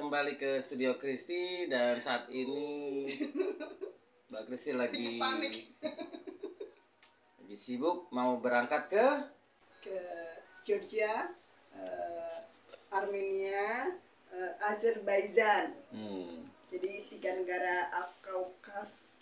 kembali ke Studio Kristi dan saat ini Mbak Kristi lagi sibuk mau berangkat ke Georgia, Armenia, Azerbaijan. Jadi 3 negara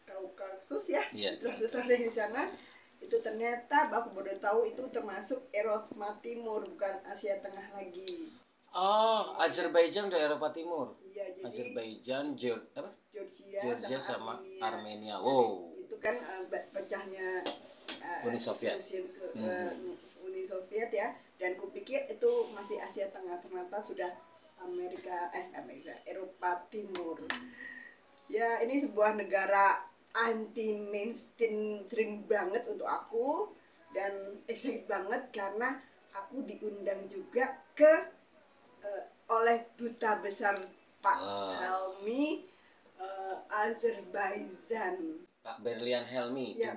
Kaukasus ya. Itu susah di sana. Itu ternyata aku baru tahu itu termasuk Eropa Timur, bukan Asia Tengah lagi. Oh, Azerbaijan udah Eropa Timur. Iya, jadi Azerbaijan, Georgia sama Armenia. Wow. Itu kan pecahnya Uni Soviet. Uni Soviet ya. Dan kupikir itu masih Asia Tengah, ternyata sudah Eropa Timur. Ya, ini sebuah negara anti mainstream banget untuk aku dan excited banget karena aku diundang juga ke oleh duta besar Pak Helmi Azerbaijan. Pak Berlian Helmi, ya,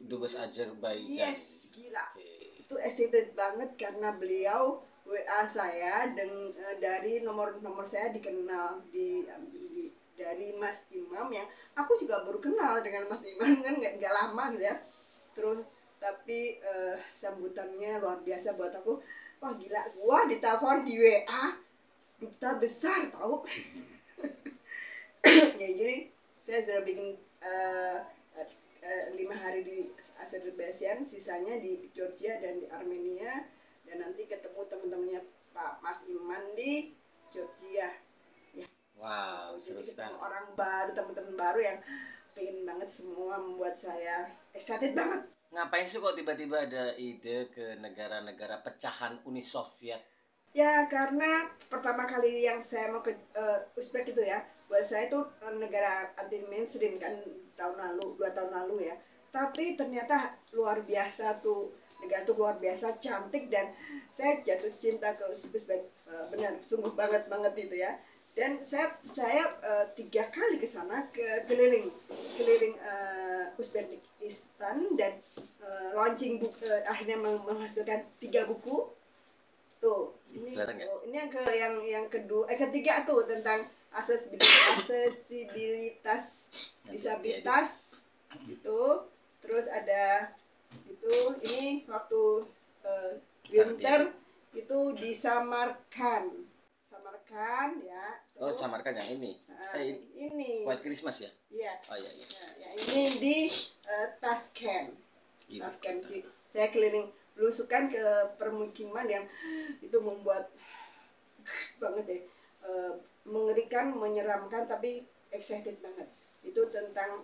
dubes Azerbaijan. Yes, gila. Itu excited banget karena beliau WA saya dan dari nomor saya dikenal dari Mas Imam yang aku juga baru kenal dengan Mas Imam kan nggak lama ya. Terus tapi sambutannya luar biasa buat aku. Wah gila, gua ditelepon di WA duta besar tahu. Ya jadi saya sudah bikin 5 hari di Azerbaijan, sisanya di Georgia dan di Armenia, dan nanti ketemu teman-temannya Pak Mas Iman di Georgia. Ya. Wow, jadi ketemu orang baru, teman-teman baru yang pengen banget, semua membuat saya excited banget. Ngapain sih kok tiba-tiba ada ide ke negara-negara pecahan Uni Soviet? Ya karena pertama kali yang saya mau ke Uzbek itu ya, buat saya itu negara anti mainstream kan 2 tahun lalu ya. Tapi ternyata luar biasa tuh, negara itu luar biasa cantik dan saya jatuh cinta ke Uzbek, benar sungguh banget itu ya. Dan saya 3 kali ke sana, keliling Uzbekistan dan launching buku, akhirnya menghasilkan 3 buku tuh. Ini yang ketiga tuh tentang aksesibilitas disabilitas gitu. Terus ada ini waktu winter itu di Samarkand ya. Oh, Samarkand yang ini. Ini White Christmas ya? Iya. Oh iya. Yang ini di Tashkent. Sih. Saya keliling belusukan ke permukiman yang itu membuat banget deh, mengerikan, menyeramkan, tapi excited banget. Itu tentang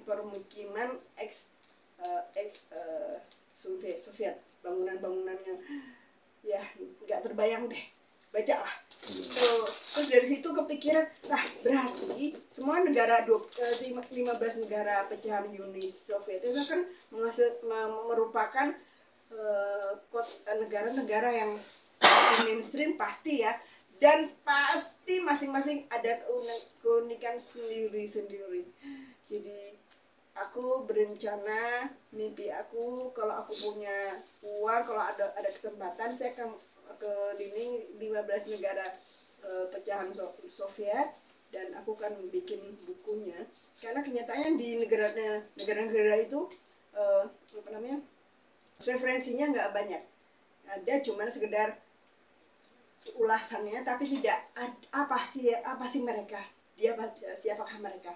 permukiman ex Soviet, bangunan-bangunannya ya nggak terbayang deh, baca lah. Terus dari situ kepikiran, berarti semua negara 15 negara pecahan Uni Soviet itu kan merupakan negara-negara yang mainstream pasti ya, dan pasti masing-masing ada keunikan sendiri-sendiri. Jadi aku berencana, mimpi aku kalau aku punya uang, kalau ada kesempatan, saya akan keliling 15 negara pecahan Soviet dan aku kan bikin bukunya. Karena kenyataannya di negara-negara itu referensinya nggak banyak, ada cuman sekedar ulasannya, tapi tidak apa sih mereka, siapakah mereka.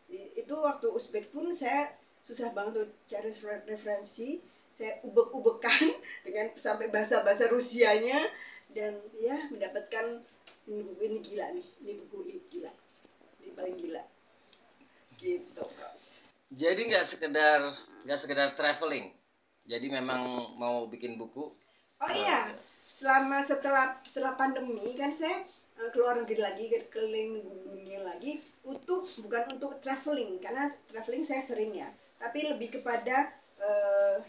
Itu waktu Uzbek pun saya susah banget tuh cari referensi, saya ubek-ubekan dengan sampai bahasa Rusianya, dan ya mendapatkan buku ini gila nih, ini paling gila gitu. Jadi nggak sekedar traveling, jadi memang mau bikin buku. Oh iya, setelah pandemi kan saya keluar negeri lagi, keliling dunia lagi, bukan untuk traveling, karena traveling saya sering ya, tapi lebih kepada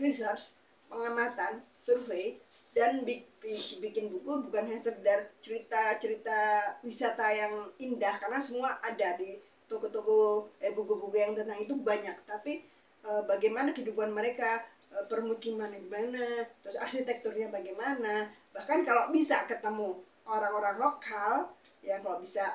research, pengamatan, survei, dan bikin buku bukan hanya sekedar cerita wisata yang indah, karena semua ada di toko-toko, buku-buku yang tentang itu banyak, tapi bagaimana kehidupan mereka, permukiman gimana, terus arsitekturnya bagaimana, bahkan kalau bisa ketemu orang-orang lokal ya kalau bisa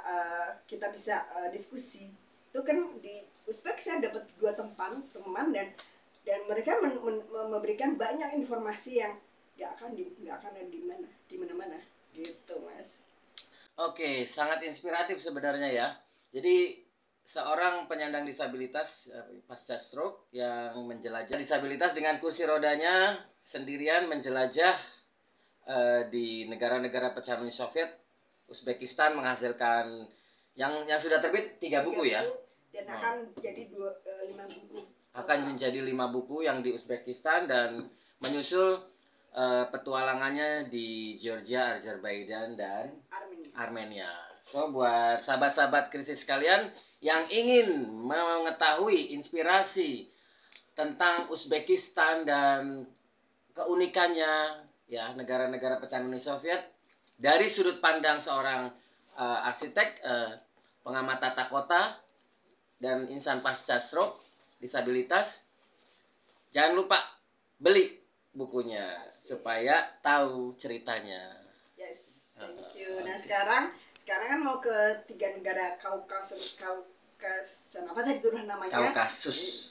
kita bisa diskusi. Itu kan di Uzbek saya dapat 2 teman dan mereka memberikan banyak informasi yang nggak akan ada di mana-mana gitu Mas. Oke, sangat inspiratif sebenarnya ya. Jadi seorang penyandang disabilitas pasca stroke yang menjelajah disabilitas dengan kursi rodanya sendirian menjelajah di negara-negara pecahan Uni Soviet. Uzbekistan menghasilkan yang sudah terbit 3 buku ya. Dan akan jadi 5 buku. Akan menjadi 5 buku yang di Uzbekistan dan menyusul petualangannya di Georgia, Azerbaijan dan Armenia. So buat sahabat-sahabat kritis sekalian yang ingin mengetahui inspirasi tentang Uzbekistan dan keunikannya ya negara-negara pecahan Uni Soviet dari sudut pandang seorang arsitek, pengamat tata kota dan insan pasca stroke disabilitas, jangan lupa beli bukunya supaya tahu ceritanya. Yes, thank you. Nah sekarang kan mau ke 3 negara Kaukasus, apa tadi itu namanya? Kaukasus.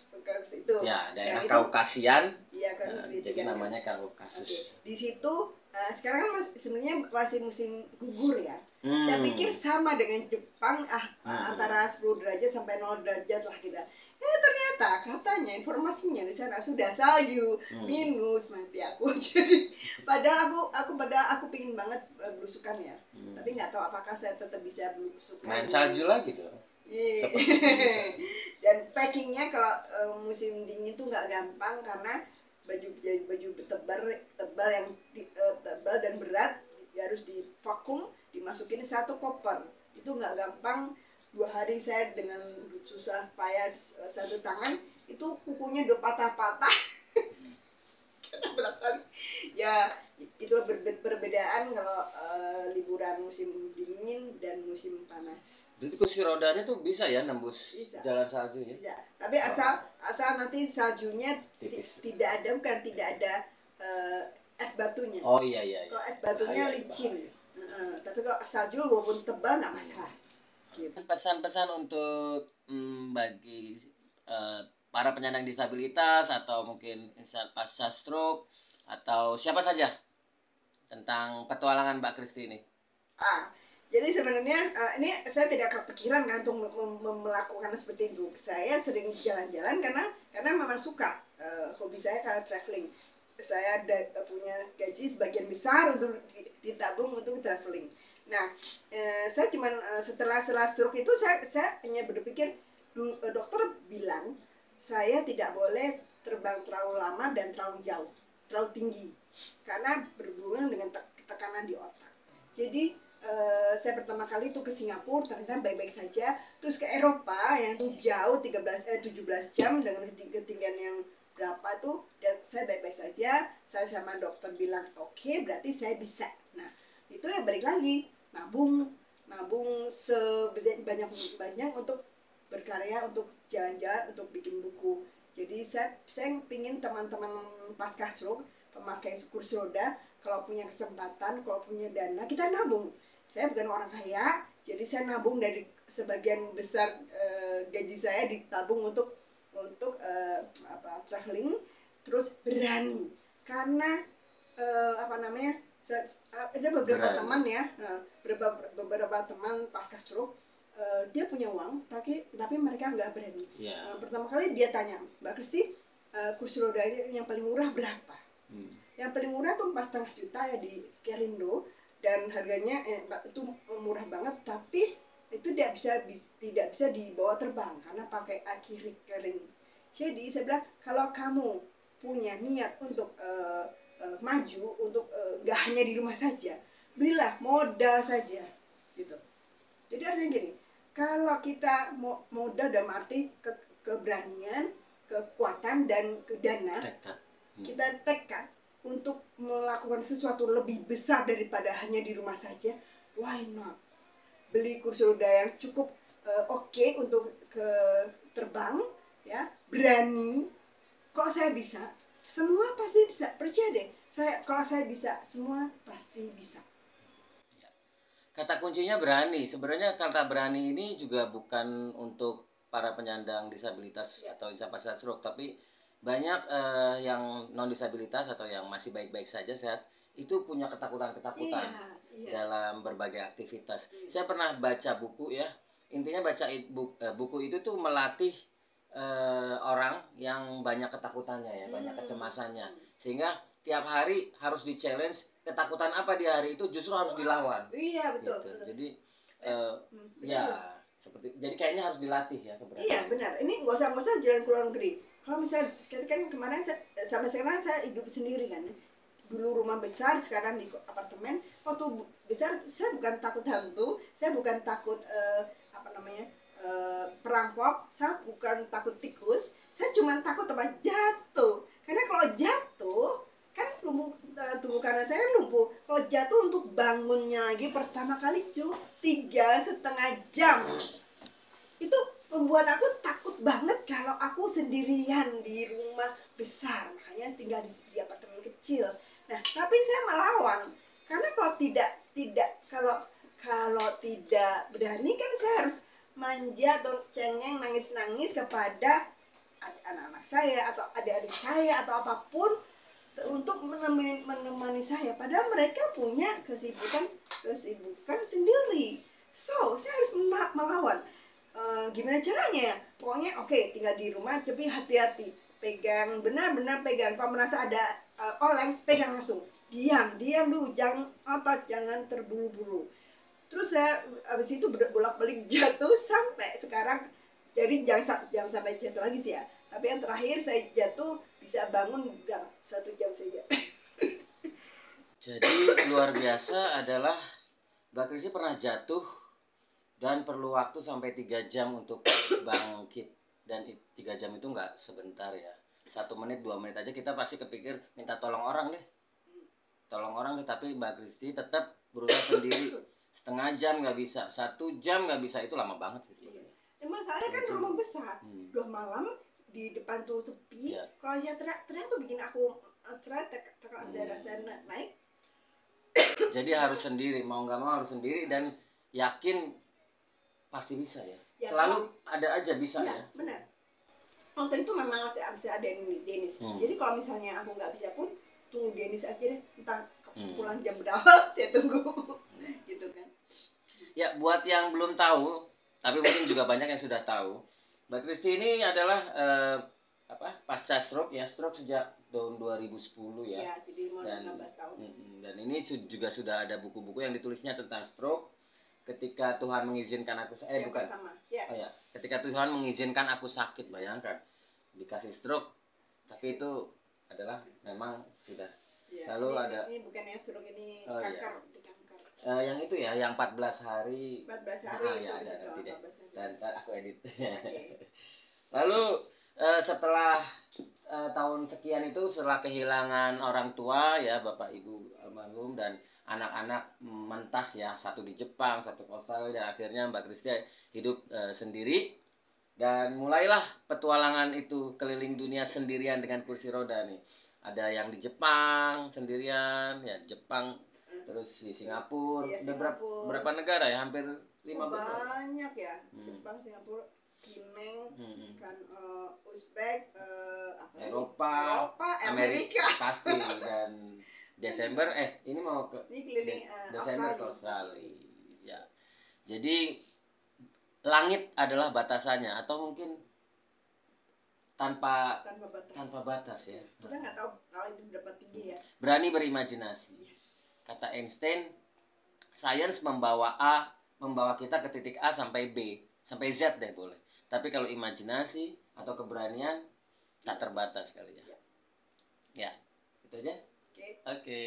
Itu. Ya, daerah Kaukasian. Iya kan. Jadi namanya Kaukasus. Okay. Di situ sekarang kan sebenarnya masih musim gugur ya. Saya pikir sama dengan Jepang antara 10 derajat sampai 0 derajat lah kita. Ternyata katanya informasinya di sana sudah salju minus, mati aku. Jadi padahal aku pingin banget belusukan ya. Tapi nggak tahu apakah saya tetap bisa belusukan. Main salju lagi tuh. Dan packingnya kalau musim dingin tuh nggak gampang karena baju tebal yang tebal dan berat harus divakum, dimasukin 1 koper. Itu nggak gampang. 2 hari saya dengan susah payah 1 tangan itu kukunya udah patah-patah. Ya itu perbedaan kalau liburan musim dingin dan musim panas. Jadi kursi rodanya tuh bisa ya nembus jalan salju ya? Bisa. Tapi asal nanti saljunya tidak ada es batunya. Oh iya. Kalau es batunya licin. Tapi kalau salju walaupun tebal nggak masalah. Gitu. Pesan-pesan untuk bagi para penyandang disabilitas atau mungkin insan pasca stroke atau siapa saja tentang petualangan Mbak Kristi ini. Jadi sebenarnya ini saya tidak kepikiran kan untuk melakukan seperti itu. Saya sering jalan-jalan karena memang suka, hobi saya karena traveling. Saya punya gaji sebagian besar untuk ditabung untuk traveling. Nah, saya cuman setelah stroke itu saya hanya berpikir, dokter bilang saya tidak boleh terbang terlalu lama dan terlalu jauh, terlalu tinggi, karena berhubungan dengan tekanan di otak. Jadi saya pertama kali itu ke Singapura, ternyata baik-baik saja. Terus ke Eropa yang itu jauh 17 jam dengan ketinggian yang berapa tuh, dan saya baik-baik saja. Saya sama dokter bilang oke, berarti saya bisa. Nah itu ya balik lagi nabung sebanyak untuk berkarya, untuk jalan-jalan, untuk bikin buku. Jadi saya pingin teman-teman pasca stroke pemakai kursi roda kalau punya kesempatan, kalau punya dana, kita nabung. Saya bukan orang kaya, jadi saya nabung dari sebagian besar gaji saya ditabung untuk traveling, terus berani karena ada beberapa teman ya, beberapa teman pasca stroke dia punya uang tapi mereka nggak berani. Pertama kali dia tanya, Mbak Kristi, kursi roda yang paling murah berapa? Yang paling murah tuh 4,5 juta ya di Kerindo, dan harganya itu murah banget, tapi itu tidak bisa dibawa terbang karena pakai akrilik kering. Jadi saya bilang kalau kamu punya niat untuk maju, untuk gak hanya di rumah saja, belilah modal saja gitu. Jadi artinya gini, kalau kita modal dalam arti keberanian, kekuatan dan dana, kita tekad untuk melakukan sesuatu lebih besar daripada hanya di rumah saja, why not? Beli kursi roda yang cukup oke untuk terbang, ya, berani. Kok saya bisa? Semua pasti bisa, percaya deh. Kalau saya bisa, semua pasti bisa. Kata kuncinya berani. Sebenarnya kata berani ini juga bukan untuk para penyandang disabilitas atau disabilitas stroke, tapi banyak yang non disabilitas atau yang masih baik-baik saja sehat itu punya ketakutan-ketakutan dalam berbagai aktivitas. Saya pernah baca buku ya. Intinya baca buku itu tuh melatih orang yang banyak ketakutannya ya, banyak kecemasannya. Sehingga tiap hari harus di-challenge ketakutan apa di hari itu justru harus dilawan. Iya betul. Gitu. Betul. Jadi ya seperti jadi kayaknya harus dilatih ya keberanian. Iya benar. Ini nggak usah jalan ke luar negeri. Kalau misalnya kan kemarin sampai sekarang saya hidup sendiri kan. Dulu rumah besar, sekarang di apartemen. Waktu besar saya bukan takut hantu, saya bukan takut perampok, saya bukan takut tikus, saya cuma takut tempat jatuh. Karena kalau jatuh kan tubuh kanan saya lumpuh. Kalau jatuh untuk bangunnya lagi pertama kali 3,5 jam. Itu membuat aku takut banget kalau aku sendirian di rumah besar, makanya tinggal di apartemen kecil. Nah, tapi saya melawan karena kalau tidak berani kan saya harus manja atau cengeng nangis-nangis kepada anak-anak saya atau adik-adik saya atau apapun untuk menemani saya, padahal mereka punya kesibukan sendiri. So saya harus melawan. Gimana caranya? Pokoknya tinggal di rumah tapi hati-hati, pegang, benar-benar pegang. Kalau merasa ada oleng, pegang langsung, diam dulu, jangan otot, jangan terburu-buru. Terus saya abis itu bolak-balik jatuh sampai sekarang. Jadi jangan sampai jatuh lagi sih ya. Tapi yang terakhir saya jatuh bisa bangun udah 1 jam saja. Jadi luar biasa adalah Mbak Kristi pernah jatuh dan perlu waktu sampai 3 jam untuk bangkit. Dan 3 jam itu nggak sebentar ya. 1 menit, 2 menit aja kita pasti kepikir minta tolong orang deh. Tolong orang, tapi Mbak Kristi tetap berusaha sendiri. Setengah jam nggak bisa, 1 jam nggak bisa, itu lama banget sih sebenarnya. Masalahnya kan rumah besar, udah malam di depan tuh sepi. Kalau ya teriak tuh bikin aku tekanan darah saya naik. Jadi harus sendiri, mau nggak mau harus sendiri dan yakin pasti bisa ya. Selalu ada aja bisa ya. Benar. Waktu itu memang masih ada Denis. Jadi kalau misalnya aku nggak bisa pun tunggu Denis aja deh, entah pulang jam berapa saya tunggu. Gitu kan. Ya, buat yang belum tahu, tapi mungkin juga banyak yang sudah tahu, Mbak Kristi ini adalah pasca stroke ya, stroke sejak tahun 2010 ya. Ya, jadi mau 16 tahun. Dan ini juga sudah ada buku-buku yang ditulisnya tentang stroke. Ketika Tuhan mengizinkan aku bukan. Ketika Tuhan mengizinkan aku sakit, bayangkan dikasih stroke, tapi itu adalah memang sudah. Lalu ini bukan yang stroke, ini kanker. Yang itu ya, yang 14 hari. 14 hari. Ya, ada nanti deh. Dan aku edit. Lalu setelah tahun sekian itu, setelah kehilangan orang tua ya, Bapak Ibu almarhum dan anak-anak mentas ya, satu di Jepang, satu di Australia, dan akhirnya Mbak Kristi hidup sendiri. Dan mulailah petualangan itu keliling dunia sendirian dengan kursi roda nih. Ada yang di Jepang sendirian, ya Jepang, terus di Singapura, udah berapa negara ya? Hampir 5 banyak ya. Jepang, Singapura, Kineng, kan Uzbek, Eropa, Amerika pasti. Dan Desember ini mau ke Desember ke Australia. Ya. Jadi langit adalah batasannya, atau mungkin tanpa batas ya. Kita nggak tahu kalau itu berapa tinggi ya. Berani berimajinasi. Kata Einstein, sains membawa kita ke titik A sampai B, sampai Z deh boleh. Tapi kalau imajinasi atau keberanian tak terbatas kali ya. Ya, itu aja. Oke.